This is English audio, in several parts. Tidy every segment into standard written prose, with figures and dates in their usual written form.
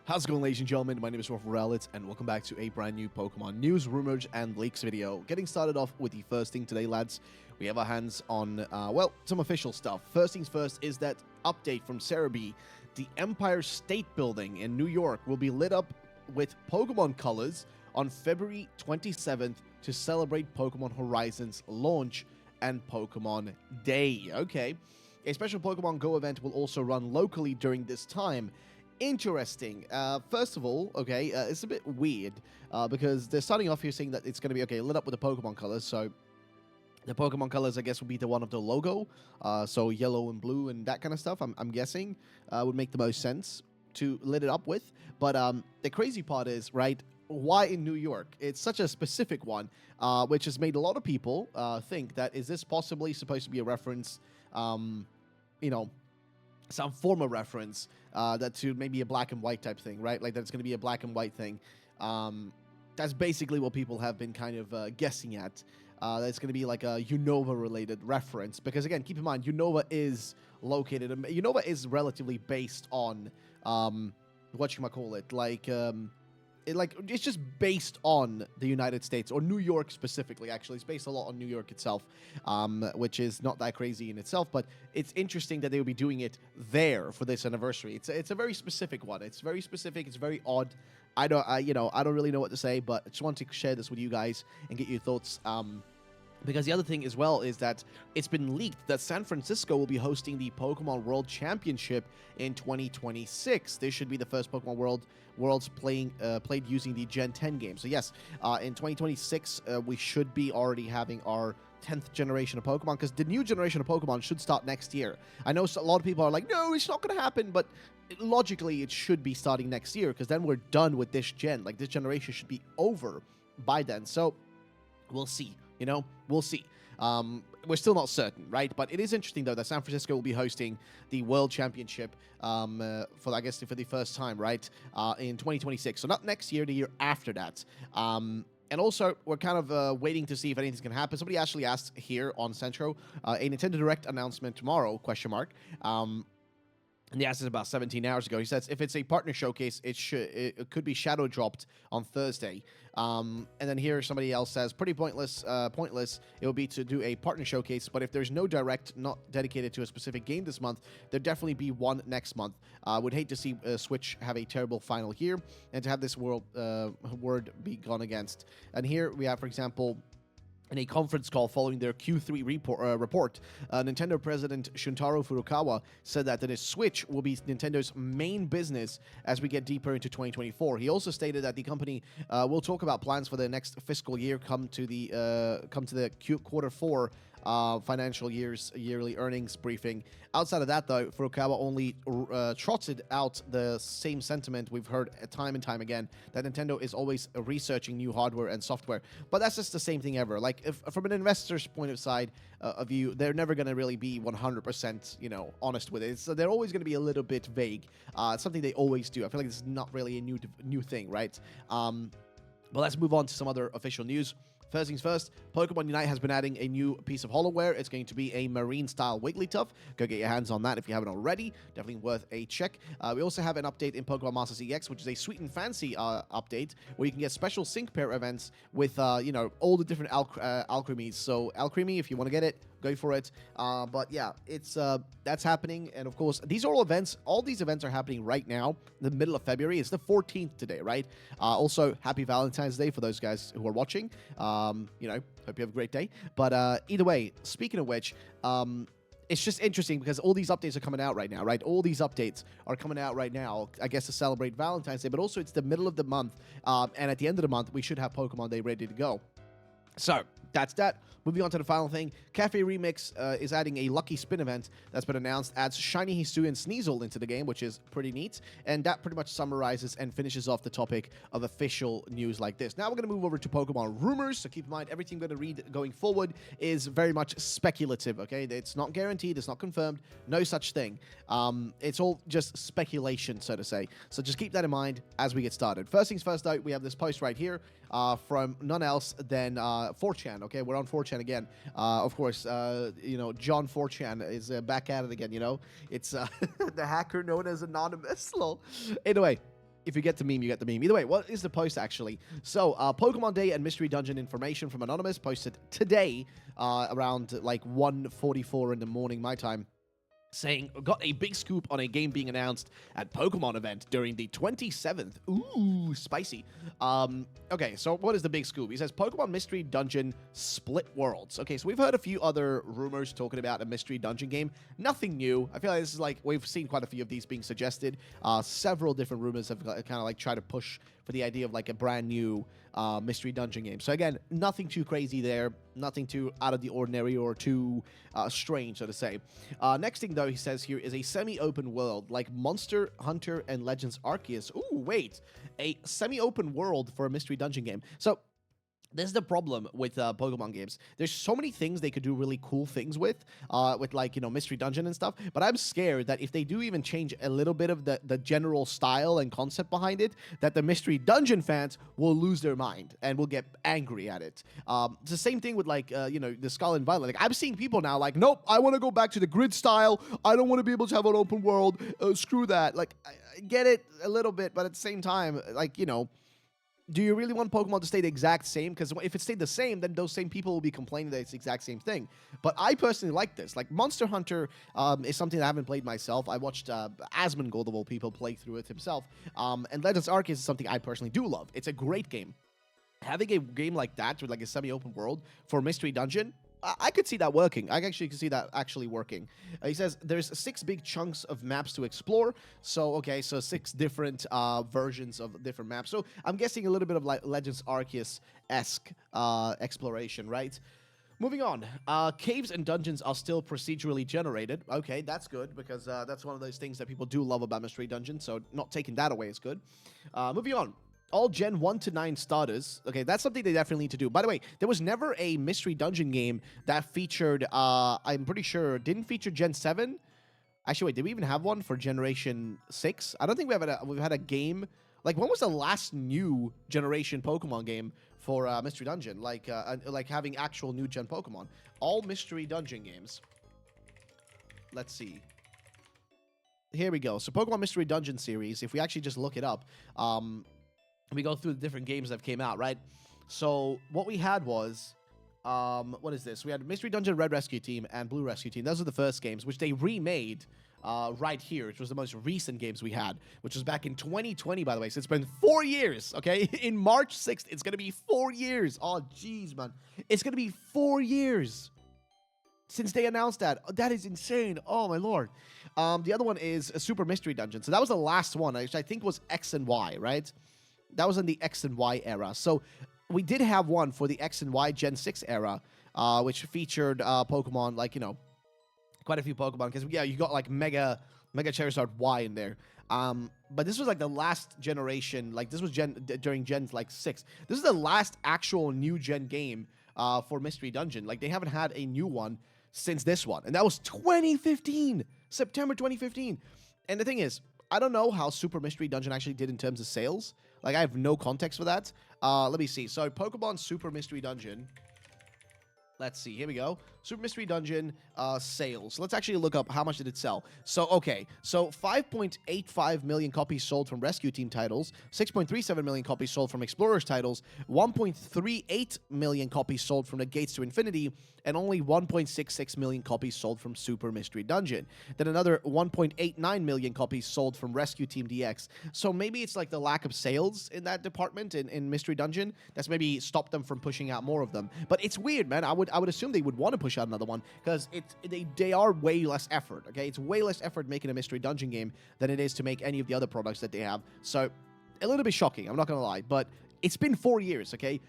How's it going, ladies and gentlemen? My name is RuffledRowlit, and welcome back to a brand new Pokemon news, rumors, and leaks video. Getting started off with the first thing today, lads. We have our hands on, well, some official stuff. First things first is that update from Celebi. The Empire State Building in New York will be lit up with Pokemon colors on February 27th to celebrate Pokemon Horizon's launch and Pokemon Day. Okay. A special Pokemon Go event will also run locally during this time. Interesting. First of all, okay, it's a bit weird because they're starting off here saying that it's going to be, okay, lit up with the Pokemon colors. So the Pokemon colors, I guess, would be the one of the logo. So yellow and blue and that kind of stuff, I'm guessing, would make the most sense to lit it up with. But the crazy part is, right, why in New York? It's such a specific one, which has made a lot of people think that, is this possibly supposed to be a reference, you know, some form of reference that to maybe a black and white type thing, right? Like that it's going to be a black and white thing. That's basically what people have been kind of guessing at. That's going to be like a Unova related reference. Because again, keep in mind, Unova is located, Unova is relatively based on, whatchamacallit, it's just based on the United States, or New York specifically, actually. It's based a lot on New York itself, which is not that crazy in itself, but it's interesting that they would be doing it there for this anniversary. It's a very specific one. It's very specific. It's very odd. I don't really know what to say, but I just wanted to share this with you guys and get your thoughts. Because the other thing as well is that it's been leaked that San Francisco will be hosting the Pokemon World Championship in 2026. This should be the first Pokemon Worlds played using the Gen 10 game. So yes, in 2026, we should be already having our 10th generation of Pokemon, because the new generation of Pokemon should start next year. I know a lot of people are like, no, it's not going to happen, but logically it should be starting next year, because then we're done with this gen. Like, this generation should be over by then. So we'll see. You know, we'll see. We're still not certain, right? But it is interesting, though, that San Francisco will be hosting the World Championship for the first time, right, in 2026. So not next year, the year after that. And also, we're kind of waiting to see if anything's going to happen. Somebody actually asked here on Centro, a Nintendo Direct announcement tomorrow, question mark. And he asked us about 17 hours ago. He says, if it's a partner showcase, it could be shadow dropped on Thursday. And then here somebody else says, pretty pointless. It will be to do a partner showcase, but if there's no direct not dedicated to a specific game this month, there'll definitely be one next month. Would hate to see Switch have a terrible final year and to have this word be gone against. And here we have, for example, in a conference call following their Q3 report, Nintendo President Shuntaro Furukawa said that the Switch will be Nintendo's main business as we get deeper into 2024. He also stated that the company will talk about plans for the next fiscal year come to the quarter four financial year's yearly earnings briefing. Outside of that, though, Furukawa only trotted out the same sentiment we've heard time and time again, that Nintendo is always researching new hardware and software. But that's just the same thing ever. Like, if from an investor's point of view, they're never going to really be 100%, honest with it. So they're always going to be a little bit vague. It's something they always do. I feel like this is not really a new thing, right? But let's move on to some other official news. First things first, Pokemon Unite has been adding a new piece of holoware. It's going to be a marine-style Wigglytuff. Go get your hands on that if you haven't already. Definitely worth a check. We also have an update in Pokemon Masters EX, which is a sweet and fancy update where you can get special sync pair events with, all the different alchemies. So, Alchemy, if you want to get it, go for it. But yeah, that's happening. And of course, these are all events. All these events are happening right now, in the middle of February. It's the 14th today, right? Also, happy Valentine's Day for those guys who are watching. Hope you have a great day. But either way, speaking of which, it's just interesting because all these updates are coming out right now, right? All these updates are coming out right now, I guess, to celebrate Valentine's Day. But also, it's the middle of the month. And at the end of the month, we should have Pokemon Day ready to go. So, that's that. Moving on to the final thing, Cafe Remix is adding a Lucky Spin event that's been announced, adds Shiny Hisui and Sneasel into the game, which is pretty neat, and that pretty much summarizes and finishes off the topic of official news like this. Now we're going to move over to Pokemon rumors, so keep in mind, everything I'm going to read going forward is very much speculative, okay? It's not guaranteed, it's not confirmed, no such thing. It's all just speculation, so to say. So just keep that in mind as we get started. First things first, though, we have this post right here from none else than 4chan, okay? We're on 4chan again. Of course, John 4chan is back at it again, It's the hacker known as Anonymous. Lol. Anyway, if you get the meme, you get the meme. Either way, what is the post actually? So, Pokemon Day and Mystery Dungeon information from Anonymous posted today around like 1:44 in the morning, my time. Saying, got a big scoop on a game being announced at Pokemon event during the 27th. Ooh, spicy. Okay, so what is the big scoop? He says, Pokemon Mystery Dungeon Split Worlds. Okay, so we've heard a few other rumors talking about a Mystery Dungeon game. Nothing new. I feel like this is like, we've seen quite a few of these being suggested. Several different rumors have kind of like tried to push for the idea of like a brand new Mystery Dungeon game. So again, nothing too crazy there. Nothing too out of the ordinary or too strange, so to say. Next thing, though, he says here is a semi-open world like Monster Hunter and Legends Arceus. Ooh, wait. A semi-open world for a Mystery Dungeon game. So this is the problem with Pokemon games. There's so many things they could do really cool things with like, you know, Mystery Dungeon and stuff. But I'm scared that if they do even change a little bit of the general style and concept behind it, that the Mystery Dungeon fans will lose their mind and will get angry at it. It's the same thing with, like, you know, the Scarlet and Violet. Like, I'm seeing people now like, nope, I want to go back to the grid style. I don't want to be able to have an open world. Screw that. Like, I get it a little bit, but at the same time, like, you know, do you really want Pokemon to stay the exact same? Because if it stayed the same, then those same people will be complaining that it's the exact same thing. But I personally like this. Like, Monster Hunter is something that I haven't played myself. I watched Asmongold, of all people, play through it himself. And Legends Arceus is something I personally do love. It's a great game. Having a game like that with like a semi-open world for Mystery Dungeon, I could see that working. I actually could see that actually working. He says there's 6 big chunks of maps to explore. So, okay, so 6 different versions of different maps. So I'm guessing a little bit of like Legends Arceus-esque exploration, right? Moving on. Caves and dungeons are still procedurally generated. Okay, that's good because that's one of those things that people do love about Mystery Dungeon. So not taking that away is good. Moving on. All Gen 1 to 9 starters. Okay, that's something they definitely need to do. By the way, there was never a Mystery Dungeon game that featured, I'm pretty sure, didn't feature Gen 7. Actually, wait, did we even have one for Generation 6? I don't think we've had a game. Like, when was the last new generation Pokemon game for Mystery Dungeon? Like having actual new gen Pokemon. All Mystery Dungeon games. Let's see. Here we go. So, Pokemon Mystery Dungeon series, if we actually just look it up, we go through the different games that came out, right? So what we had was, what is this? We had Mystery Dungeon Red Rescue Team and Blue Rescue Team. Those are the first games, which they remade right here, which was the most recent games we had, which was back in 2020, by the way. So it's been 4 years, okay? In March 6th, it's going to be 4 years. Oh, jeez, man. It's going to be 4 years since they announced that. That is insane. Oh, my lord. The other one is a Super Mystery Dungeon. So that was the last one, which I think was X and Y, right? That was in the X and Y era. So we did have one for the X and Y Gen 6 era, which featured Pokemon, like, you know, quite a few Pokemon. Because, yeah, you got, like, Mega Charizard Y in there. But this was, like, the last generation. Like, this was during Gen, like, 6. This is the last actual new gen game for Mystery Dungeon. Like, they haven't had a new one since this one. And that was 2015. September 2015. And the thing is, I don't know how Super Mystery Dungeon actually did in terms of sales. Like, I have no context for that. Let me see. So, Pokemon Super Mystery Dungeon. Let's see. Here we go. Super Mystery Dungeon sales. Let's actually look up how much did it sell. So, okay. So, 5.85 million copies sold from Rescue Team titles. 6.37 million copies sold from Explorers titles. 1.38 million copies sold from the Gates to Infinity. And only 1.66 million copies sold from Super Mystery Dungeon. Then another 1.89 million copies sold from Rescue Team DX. So maybe it's like the lack of sales in that department in Mystery Dungeon that's maybe stopped them from pushing out more of them. But it's weird, man. I would assume they would want to push out another one because they are way less effort. Okay, it's way less effort making a Mystery Dungeon game than it is to make any of the other products that they have. So a little bit shocking. I'm not gonna lie, but it's been 4 years. Okay.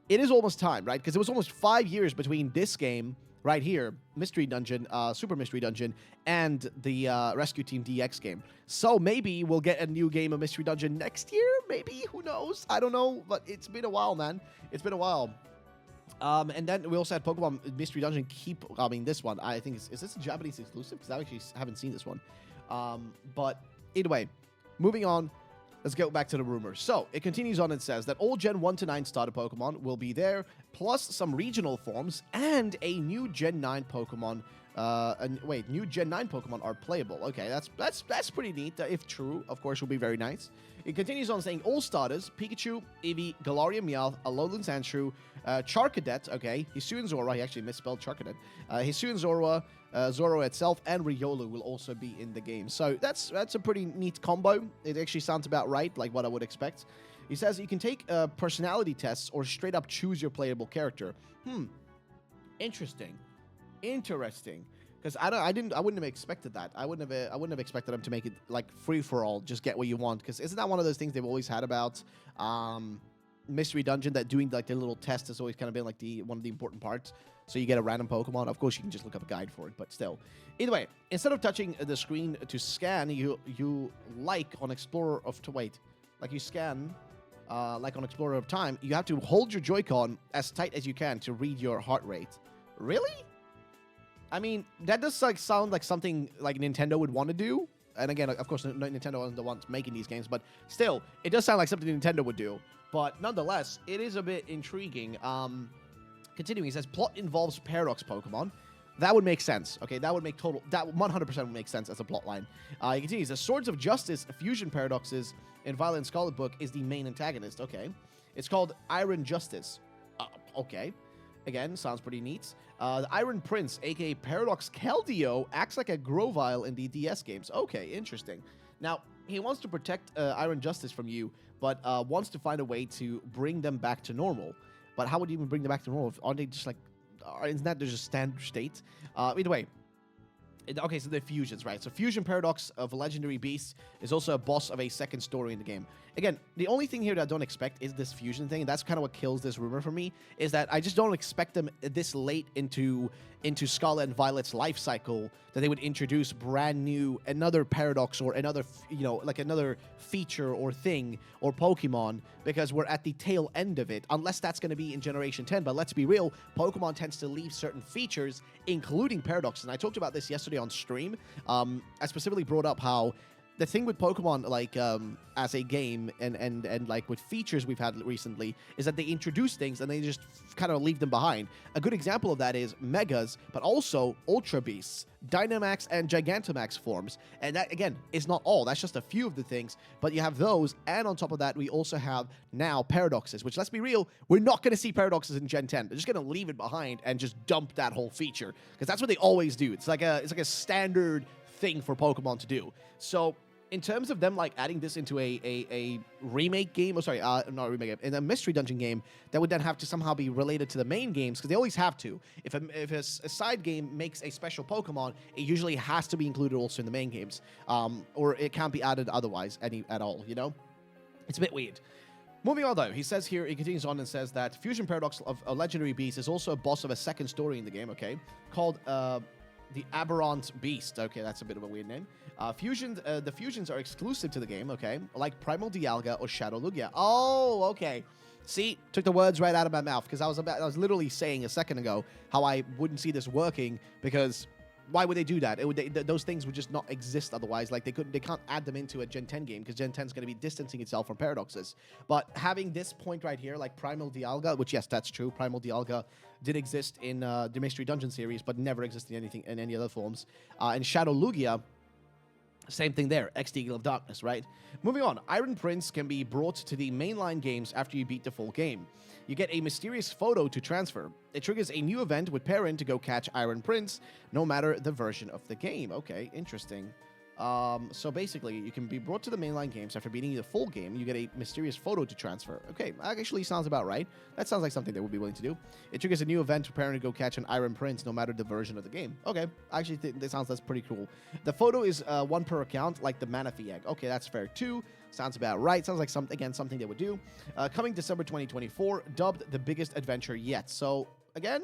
It is almost time, right? Because it was almost 5 years between this game right here, Mystery Dungeon, Super Mystery Dungeon, and the Rescue Team DX game. So maybe we'll get a new game of Mystery Dungeon next year? Maybe? Who knows? I don't know, but it's been a while, man. It's been a while. And then we also had Pokemon Mystery Dungeon this one, I think, is this a Japanese exclusive? Because I actually haven't seen this one. But either way, moving on. Let's go back to the rumors. So, it continues on and says that all Gen 1 to 9 starter Pokemon will be there, plus some regional forms and a new Gen 9 Pokemon And wait, new Gen 9 Pokemon are playable. Okay, that's pretty neat. If true, of course, will be very nice. It continues on saying all starters: Pikachu, Eevee, Galarian Meowth, Alolan Sandshrew, Charcadet. Okay, Hisuian Zora. He actually misspelled Charcadet. Hisuian Zora, Zoro itself, and Riolu will also be in the game. So that's a pretty neat combo. It actually sounds about right, like what I would expect. He says you can take personality tests or straight up choose your playable character. Interesting. Because I wouldn't have expected that. I wouldn't have expected them to make it like free for all, just get what you want. Because isn't that one of those things they've always had about Mystery Dungeon, that doing like the little test has always kind of been like one of the important parts. So you get a random Pokemon. Of course, you can just look up a guide for it, but still. Either way, instead of touching the screen to scan, you like on Explorer of you scan. Like on Explorer of Time, you have to hold your Joy-Con as tight as you can to read your heart rate. Really? I mean, that does like sound like something like Nintendo would want to do. And again, of course, Nintendo wasn't the ones making these games, but still, it does sound like something Nintendo would do. But nonetheless, it is a bit intriguing. Continuing, he says, plot involves Paradox Pokemon. That would make sense. Okay, that would make that 100% would make sense as a plot line. He continues, the Swords of Justice Fusion Paradoxes in Violet and Scarlet book is the main antagonist. Okay. It's called Iron Justice. Okay. Again, sounds pretty neat. The Iron Prince, aka Paradox Keldeo, acts like a Grovyle in the DS games. Okay, interesting. Now, he wants to protect Iron Justice from you, but wants to find a way to bring them back to normal. But how would you even bring them back to normal? Aren't they just like... Isn't that just standard state? Either way. Okay, so they're fusions, right? So Fusion Paradox of a Legendary Beast is also a boss of a second story in the game. Again, the only thing here that I don't expect is this fusion thing. That's kind of what kills this rumor for me, is that I just don't expect them this late into Scarlet and Violet's life cycle that they would introduce brand new, another Paradox or another, like another feature or thing or Pokemon, because we're at the tail end of it, unless that's going to be in Generation 10. But let's be real, Pokemon tends to leave certain features, including Paradox. And I talked about this yesterday on stream. I specifically brought up how the thing with Pokemon, like, as a game and like with features we've had recently, is that they introduce things and they just kind of leave them behind. A good example of that is Megas, but also Ultra Beasts, Dynamax, and Gigantamax forms. And that, again, is not all. That's just a few of the things, but you have those, and on top of that, we also have now Paradoxes, which, let's be real, we're not going to see Paradoxes in Gen 10. They're just going to leave it behind and just dump that whole feature, because that's what they always do. It's like a standard thing for Pokemon to do. So in terms of them like adding this into a remake game, not a remake game, in a Mystery Dungeon game that would then have to somehow be related to the main games, because they always have to. If a side game makes a special Pokemon, it usually has to be included also in the main games, or it can't be added otherwise at all. It's a bit weird. Moving on, though, he continues on and says that Fusion Paradox of a Legendary Beast is also a boss of a second story in the game, okay, called the Aberrant Beast. Okay, that's a bit of a weird name. The fusions are exclusive to the game, okay, like Primal Dialga or Shadow Lugia. Oh, okay. See, took the words right out of my mouth, because I was literally saying a second ago how I wouldn't see this working, because why would they do that? Those things would just not exist otherwise. Like, they can't add them into a Gen 10 game, because Gen 10 is going to be distancing itself from Paradoxes. But having this point right here, like Primal Dialga, which, yes, that's true. Primal Dialga did exist in the Mystery Dungeon series, but never existed in any other forms. And Shadow Lugia, same thing there, Eagle of Darkness, right? Moving on, Iron Prince can be brought to the mainline games after you beat the full game. You get a mysterious photo to transfer. It triggers a new event with Perrin to go catch Iron Prince, no matter the version of the game. Okay, interesting. So basically, you can be brought to the mainline games after beating the full game. You get a mysterious photo to transfer. Okay, that actually sounds about right. That sounds like something they would be willing to do. It triggers a new event for Parent to go catch an Iron Prince, no matter the version of the game. Okay, I actually think that's pretty cool. The photo is one per account, like the Manaphy egg. Okay, that's fair too. Sounds about right. Sounds like something they would do. Coming December 2024, dubbed the biggest adventure yet. So again,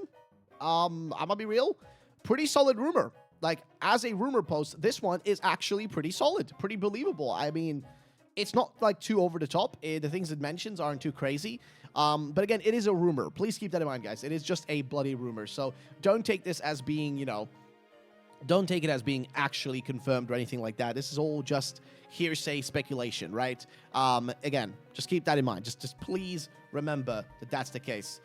I'm gonna be real, pretty solid rumor. Like, as a rumor post, this one is actually pretty solid, pretty believable. I mean, it's not, like, too over the top. The things it mentions aren't too crazy. But again, it is a rumor. Please keep that in mind, guys. It is just a bloody rumor. So don't take this as being, don't take it as being actually confirmed or anything like that. This is all just hearsay speculation, right? Again, just keep that in mind. Just please remember that that's the case.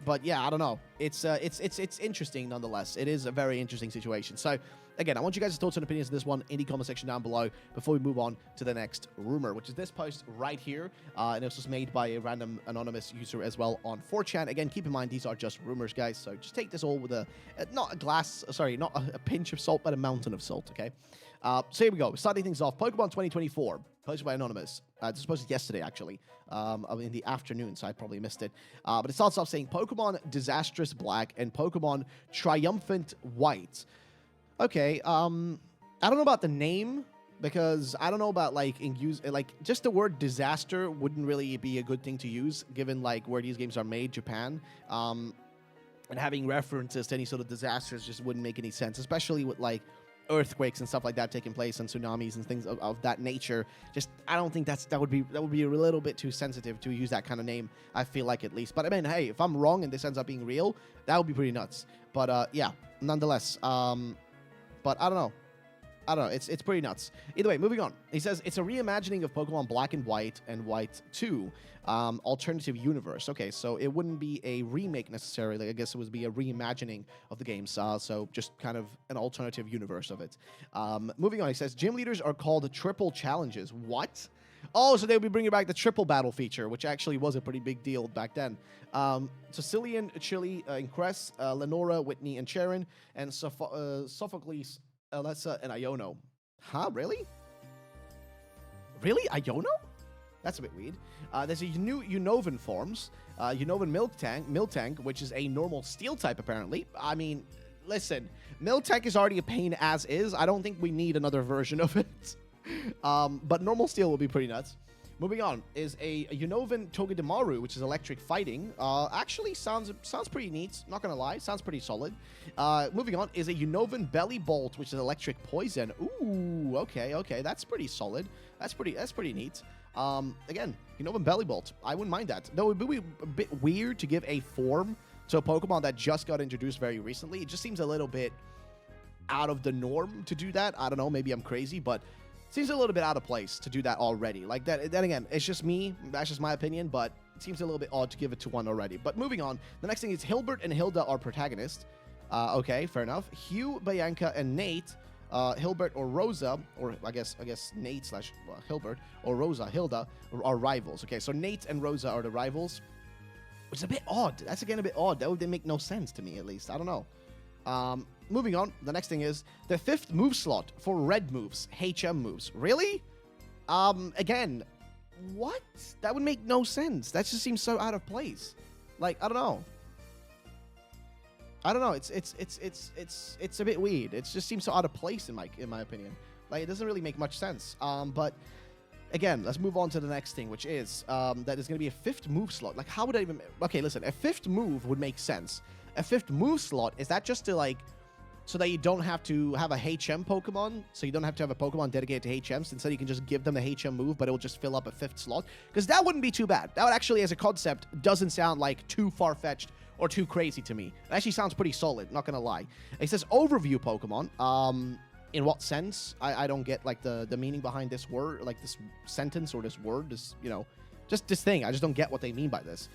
But yeah, I don't know. It's interesting nonetheless. It is a very interesting situation. So again, I want you guys' thoughts and opinions on this one in the comment section down below before we move on to the next rumor, which is this post right here. And it was just made by a random anonymous user as well on 4chan. Again, keep in mind, these are just rumors, guys. So just take this all with not a pinch of salt, but a mountain of salt, okay? So here we go. Starting things off, Pokemon 2024, posted by Anonymous. This was posted yesterday, actually, in the afternoon, so I probably missed it. But it starts off saying Pokemon Disastrous Black and Pokemon Triumphant White. Okay, I don't know about the name, because I don't know about, like, just the word disaster wouldn't really be a good thing to use, given, like, where these games are made, Japan. And having references to any sort of disasters just wouldn't make any sense, especially with, like, earthquakes and stuff like that taking place and tsunamis and things of that nature. Just, I don't think that would be a little bit too sensitive to use that kind of name, I feel like, at least. But I mean, hey, if I'm wrong and this ends up being real, that would be pretty nuts. But yeah, nonetheless, but I don't know. It's pretty nuts. Either way, moving on. He says it's a reimagining of Pokemon Black and White 2, alternative universe. Okay, so it wouldn't be a remake necessarily. I guess it would be a reimagining of the games. So just kind of an alternative universe of it. Moving on, he says gym leaders are called triple challenges. What? Oh, so they'll be bringing back the triple battle feature, which actually was a pretty big deal back then. Cillian, Chili, Incress, Lenora, Whitney, and Sharon, and Sophocles, Alessa, and Iono. Huh? Really? Really? Iono? That's a bit weird. There's a new Unovan forms. Unovan Miltank, which is a normal steel type, apparently. I mean, listen, Miltank is already a pain as is. I don't think we need another version of it. But normal steel will be pretty nuts. Moving on is a Unovan Togedemaru, which is electric fighting. Actually sounds pretty neat, not gonna lie. Sounds pretty solid. Moving on is a Unovan Belly Bolt, which is electric poison. Ooh, okay, that's pretty solid. That's pretty neat. Again, Unovan Belly Bolt. I wouldn't mind that. Though it would be a bit weird to give a form to a Pokemon that just got introduced very recently. It just seems a little bit out of the norm to do that. I don't know, maybe I'm crazy, but seems a little bit out of place to do that already. Like that, then again, it's just me. That's just my opinion, but it seems a little bit odd to give it to one already. But moving on, the next thing is Hilbert and Hilda are protagonists. Okay, fair enough. Hugh, Bianca, and Nate, Hilbert or Rosa, or I guess Nate slash Hilbert or Rosa, Hilda, are rivals. Okay, so Nate and Rosa are the rivals, which is a bit odd. That's again a bit odd. That would make no sense to me, at least. I don't know. Moving on, the next thing is the 5th move slot for red moves, HM moves. Really? Again, what? That would make no sense. That just seems so out of place. Like, I don't know. It's a bit weird. It just seems so out of place in my opinion. Like, it doesn't really make much sense. But again, let's move on to the next thing, which is that there's going to be a 5th move slot. Like, how would I even... Okay, listen, a 5th move would make sense. A 5th move slot, is that just to, like, so that you don't have to have a HM Pokemon, so you don't have to have a Pokemon dedicated to HMs, instead you can just give them the HM move, but it will just fill up a 5th slot? Because that wouldn't be too bad. That would actually, as a concept, doesn't sound like too far-fetched or too crazy to me. It actually sounds pretty solid, not gonna lie. It says overview Pokemon. In what sense? I don't get, like, the meaning behind this word, like this sentence or this word, this, you know, just this thing. I just don't get what they mean by this.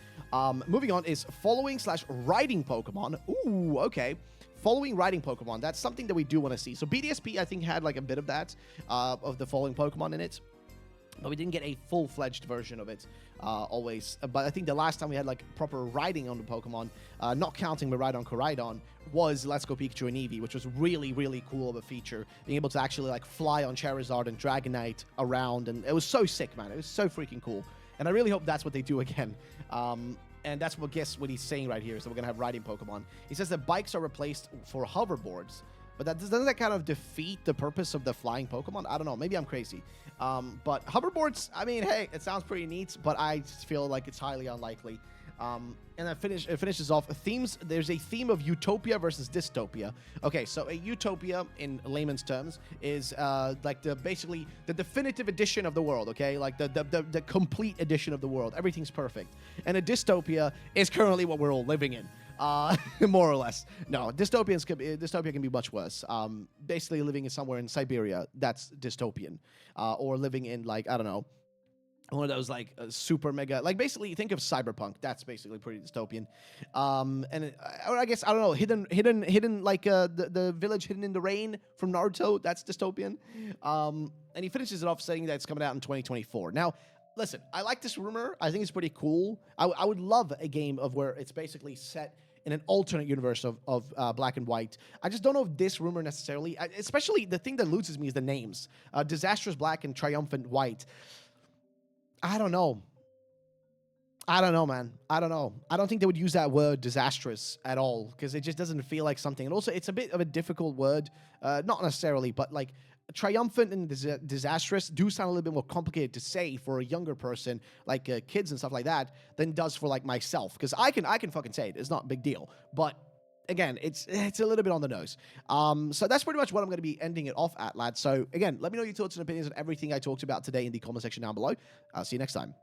Moving on is following / riding Pokemon. Ooh, okay. Following riding Pokemon. That's something that we do want to see. So BDSP, I think, had like a bit of that, of the following Pokemon in it. But we didn't get a full-fledged version of it always. But I think the last time we had like proper riding on the Pokemon, not counting Miraidon, Koraidon, was Let's Go Pikachu and Eevee, which was really, really cool of a feature. Being able to actually like fly on Charizard and Dragonite around. And it was so sick, man. It was so freaking cool. And I really hope that's what they do again. And that's what he's saying right here. So we're going to have riding Pokemon. He says that bikes are replaced for hoverboards. But doesn't that kind of defeat the purpose of the flying Pokemon? I don't know. Maybe I'm crazy. But hoverboards, I mean, hey, it sounds pretty neat. But I just feel like it's highly unlikely. And then it finishes off themes. There's a theme of utopia versus dystopia. Okay, so a utopia, in layman's terms, is like basically the definitive edition of the world. Okay, like the complete edition of the world. Everything's perfect. And a dystopia is currently what we're all living in, more or less. No, dystopia can be much worse. Basically, living in somewhere in Siberia, that's dystopian, or living in, like, I don't know, one of those like super mega, like basically think of cyberpunk. That's basically pretty dystopian. I guess I don't know, hidden like the village hidden in the rain from Naruto. That's dystopian. And he finishes it off saying that it's coming out in 2024. Now, listen, I like this rumor. I think it's pretty cool. I would love a game of where it's basically set in an alternate universe of Black and White. I just don't know if this rumor necessarily, especially the thing that loses me is the names. Disastrous Black and Triumphant White. I don't know, man. I don't know. I don't think they would use that word disastrous at all because it just doesn't feel like something. And also, it's a bit of a difficult word. Not necessarily, but like triumphant and disastrous do sound a little bit more complicated to say for a younger person, like kids and stuff like that, than does for like myself. Because I can fucking say it. It's not a big deal. But again, it's a little bit on the nose. So that's pretty much what I'm going to be ending it off at, lads. So again, let me know your thoughts and opinions on everything I talked about today in the comment section down below. I'll see you next time.